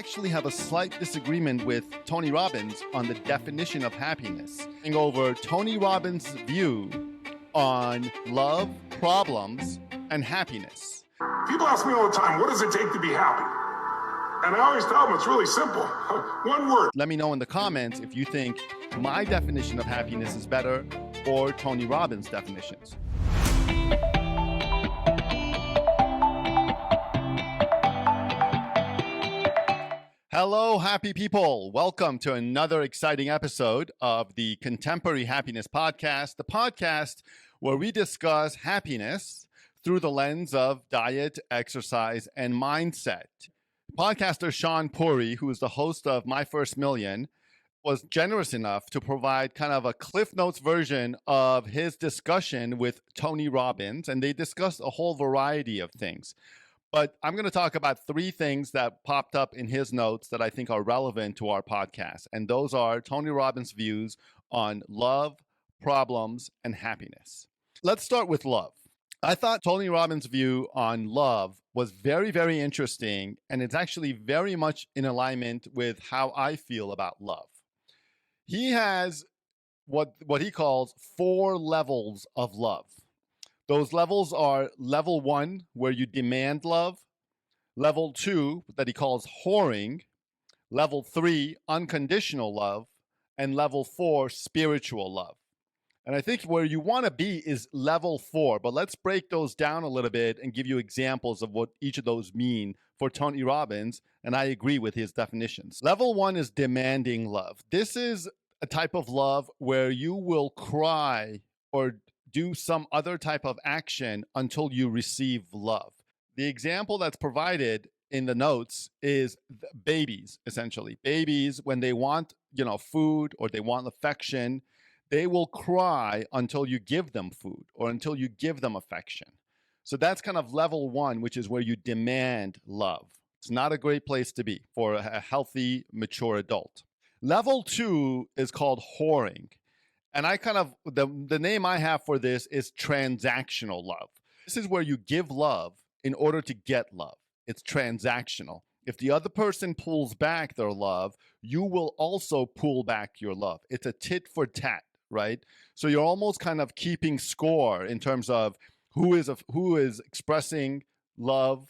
actually have a slight disagreement with Tony Robbins on the definition of happiness. Going over Tony Robbins' view on love, problems, and happiness. People ask me all the time, what does it take to be happy? And I always tell them it's really simple. One word. Let me know in the comments if you think my definition of happiness is better or Tony Robbins' definitions. Hello, happy people. Welcome to another exciting episode of the Contemporary Happiness Podcast, the podcast where we discuss happiness through the lens of diet, exercise, and mindset. Podcaster Shaan Puri, who is the host of My First Million, was generous enough to provide kind of a Cliff Notes version of his discussion with Tony Robbins, and they discussed a whole variety of things. But I'm going to talk about three things that popped up in his notes that I think are relevant to our podcast. And those are Tony Robbins' views on love, problems, and happiness. Let's start with love. I thought Tony Robbins' view on love was very, very interesting. And it's actually very much in alignment with how I feel about love. He has what he calls 4 levels of love. Those levels are level 1, where you demand love, level 2, that he calls whoring, level 3, unconditional love, and level 4, spiritual love. And I think where you want to be is level 4, but let's break those down a little bit and give you examples of what each of those mean for Tony Robbins, and I agree with his definitions. Level 1 is demanding love. This is a type of love where you will cry or do some other type of action until you receive love. The example that's provided in the notes is babies, essentially. Babies, when they want, food or they want affection, they will cry until you give them food or until you give them affection. So that's kind of level 1, which is where you demand love. It's not a great place to be for a healthy, mature adult. Level 2 is called whoring. And I kind of, the name I have for this is transactional love. This is where you give love in order to get love. It's transactional. If the other person pulls back their love, you will also pull back your love. It's a tit for tat, right? So you're almost kind of keeping score in terms of who is expressing love,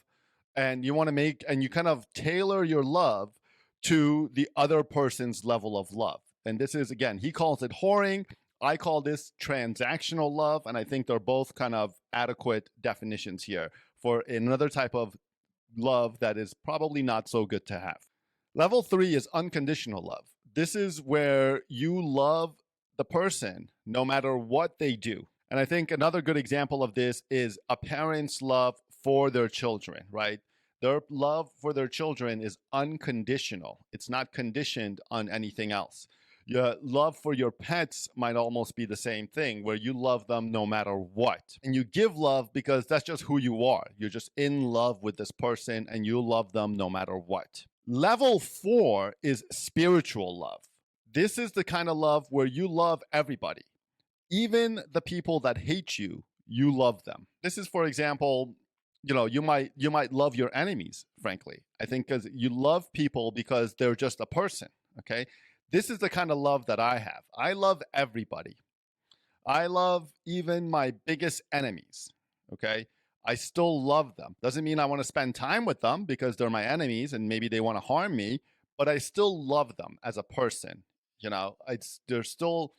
and you want to and you kind of tailor your love to the other person's level of love. And this is, again, he calls it whoring. I call this transactional love. And I think they're both kind of adequate definitions here for another type of love that is probably not so good to have. Level 3 is unconditional love. This is where you love the person no matter what they do. And I think another good example of this is a parent's love for their children, right? Their love for their children is unconditional. It's not conditioned on anything else. Your love for your pets might almost be the same thing, where you love them no matter what. And you give love because that's just who you are. You're just in love with this person and you love them no matter what. Level 4 is spiritual love. This is the kind of love where you love everybody. Even the people that hate you, you love them. This is, for example, you might love your enemies, frankly. I think because you love people because they're just a person, okay? This is the kind of love that I have. I love everybody. I love even my biggest enemies, okay? I still love them. Doesn't mean I want to spend time with them because they're my enemies and maybe they want to harm me, but I still love them as a person. They're still,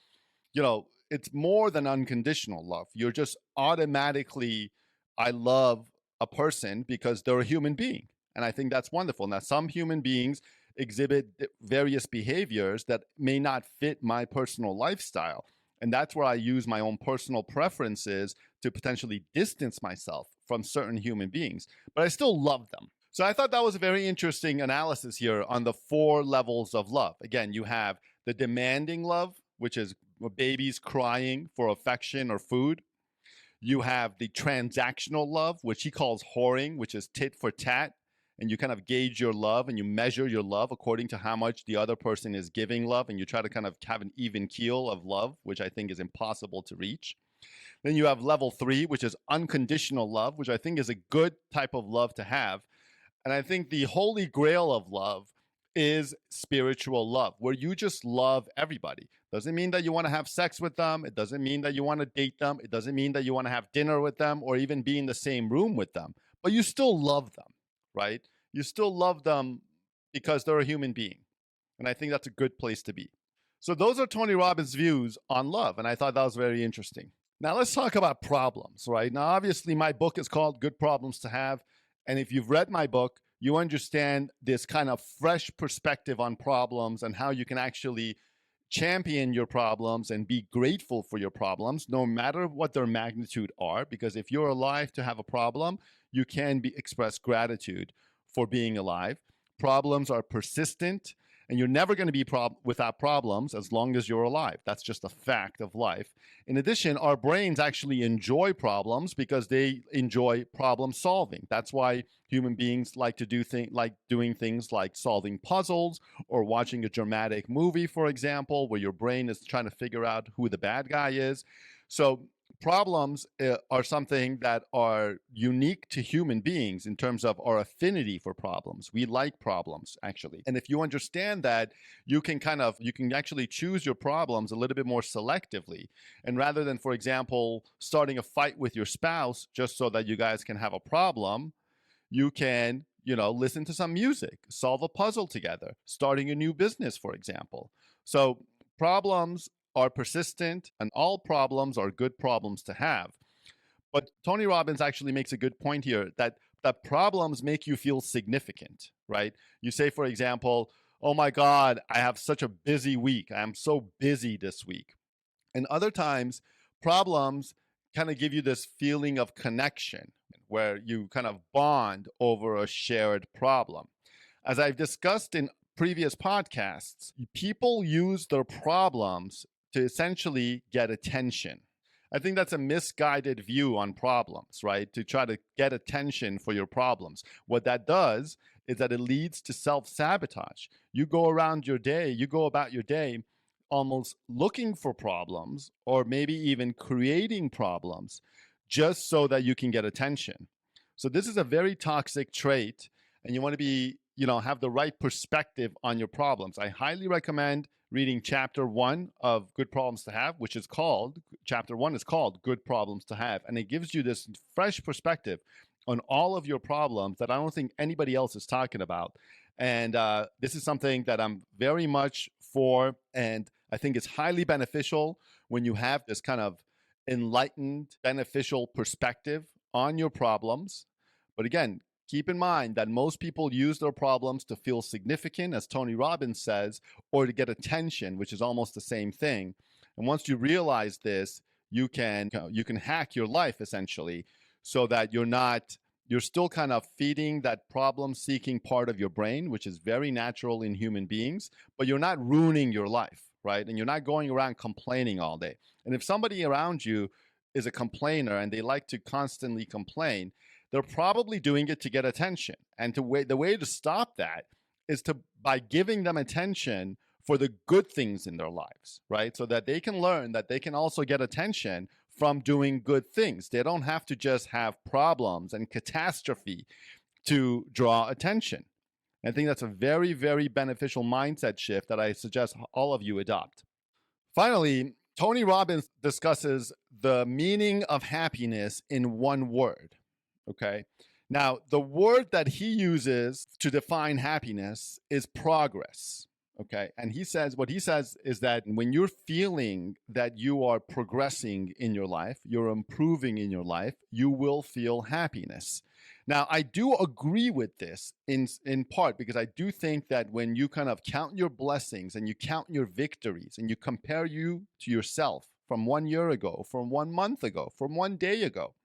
it's more than unconditional love. You're just automatically, I love a person because they're a human being. And I think that's wonderful. Now, some human beings exhibit various behaviors that may not fit my personal lifestyle. And that's where I use my own personal preferences to potentially distance myself from certain human beings. But I still love them. So I thought that was a very interesting analysis here on the 4 levels of love. Again, you have the demanding love, which is babies crying for affection or food. You have the transactional love, which he calls whoring, which is tit for tat. And you kind of gauge your love and you measure your love according to how much the other person is giving love. And you try to kind of have an even keel of love, which I think is impossible to reach. Then you have level 3, which is unconditional love, which I think is a good type of love to have. And I think the holy grail of love is spiritual love, where you just love everybody. Doesn't mean that you want to have sex with them. It doesn't mean that you want to date them. It doesn't mean that you want to have dinner with them or even be in the same room with them. But you still love them, right? You still love them because they're a human being. And I think that's a good place to be. So those are Tony Robbins' views on love. And I thought that was very interesting. Now let's talk about problems, right? Now, obviously, my book is called Good Problems to Have. And if you've read my book, you understand this kind of fresh perspective on problems and how you can actually champion your problems and be grateful for your problems, no matter what their magnitude are. Because if you're alive to have a problem, you can express gratitude for being alive. Problems are persistent, and you're never going to be without problems as long as you're alive. That's just a fact of life. In addition, our brains actually enjoy problems because they enjoy problem solving. That's why human beings like to doing things like solving puzzles or watching a dramatic movie, for example, where your brain is trying to figure out who the bad guy is. So problems are something that are unique to human beings in terms of our affinity for problems. We like problems, actually. And if you understand that, you can actually choose your problems a little bit more selectively. And rather than, for example, starting a fight with your spouse just so that you guys can have a problem, you can, listen to some music, solve a puzzle together, starting a new business, for example. So problems are persistent, and all problems are good problems to have. But Tony Robbins actually makes a good point here that problems make you feel significant, right? You say, for example, oh my God, I have such a busy week. I'm so busy this week. And other times, problems kind of give you this feeling of connection where you kind of bond over a shared problem. As I've discussed in previous podcasts, people use their problems to essentially get attention. I think that's a misguided view on problems, right? To try to get attention for your problems. What that does is that it leads to self-sabotage. You go about your day almost looking for problems or maybe even creating problems just so that you can get attention. So this is a very toxic trait, and you want to be, have the right perspective on your problems. I highly recommend reading chapter 1 of Good Problems to Have, chapter 1 is called Good Problems to Have. And it gives you this fresh perspective on all of your problems that I don't think anybody else is talking about. And this is something that I'm very much for. And I think it's highly beneficial when you have this kind of enlightened, beneficial perspective on your problems. But again, keep in mind that most people use their problems to feel significant, as Tony Robbins says, or to get attention, which is almost the same thing. And once you realize this, you can hack your life essentially, so that you're still kind of feeding that problem-seeking part of your brain, which is very natural in human beings, but you're not ruining your life, right? And you're not going around complaining all day. And if somebody around you is a complainer and they like to constantly complain, they're probably doing it to get attention. And the way to stop that is by giving them attention for the good things in their lives, right? So that they can learn that they can also get attention from doing good things. They don't have to just have problems and catastrophe to draw attention. I think that's a very, very beneficial mindset shift that I suggest all of you adopt. Finally, Tony Robbins discusses the meaning of happiness in one word. Okay. Now, the word that he uses to define happiness is progress. Okay. And what he says is that when you're feeling that you are progressing in your life, you're improving in your life, you will feel happiness. Now, I do agree with this in part because I do think that when you kind of count your blessings and you count your victories and you compare you to yourself from 1 year ago, from 1 month ago, from 1 day ago,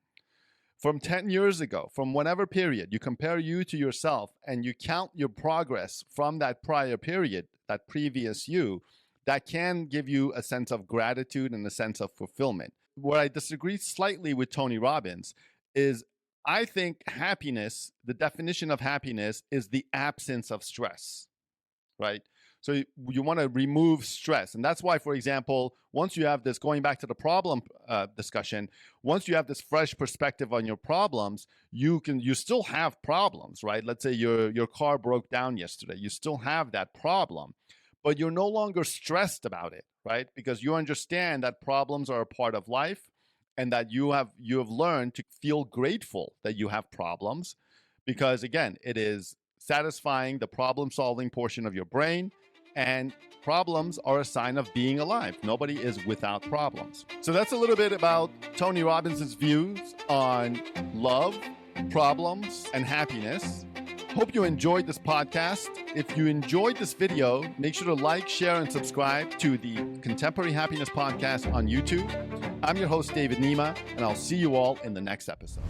from 10 years ago, from whatever period, you compare you to yourself and you count your progress from that prior period, that previous you, that can give you a sense of gratitude and a sense of fulfillment. Where I disagree slightly with Tony Robbins is I think happiness, the definition of happiness is the absence of stress, right? So you want to remove stress. And that's why, for example, once you have this, going back to the problem discussion, once you have this fresh perspective on your problems, you still have problems, right? Let's say your car broke down yesterday. You still have that problem, but you're no longer stressed about it, right? Because you understand that problems are a part of life, and that you have learned to feel grateful that you have problems, because again, it is satisfying the problem-solving portion of your brain, and problems are a sign of being alive. Nobody is without problems. So that's a little bit about Tony Robbins' views on love, problems, and happiness. Hope you enjoyed this podcast. If you enjoyed this video, make sure to like, share, and subscribe to the Contemporary Happiness Podcast on YouTube. I'm your host, David Nima, and I'll see you all in the next episode.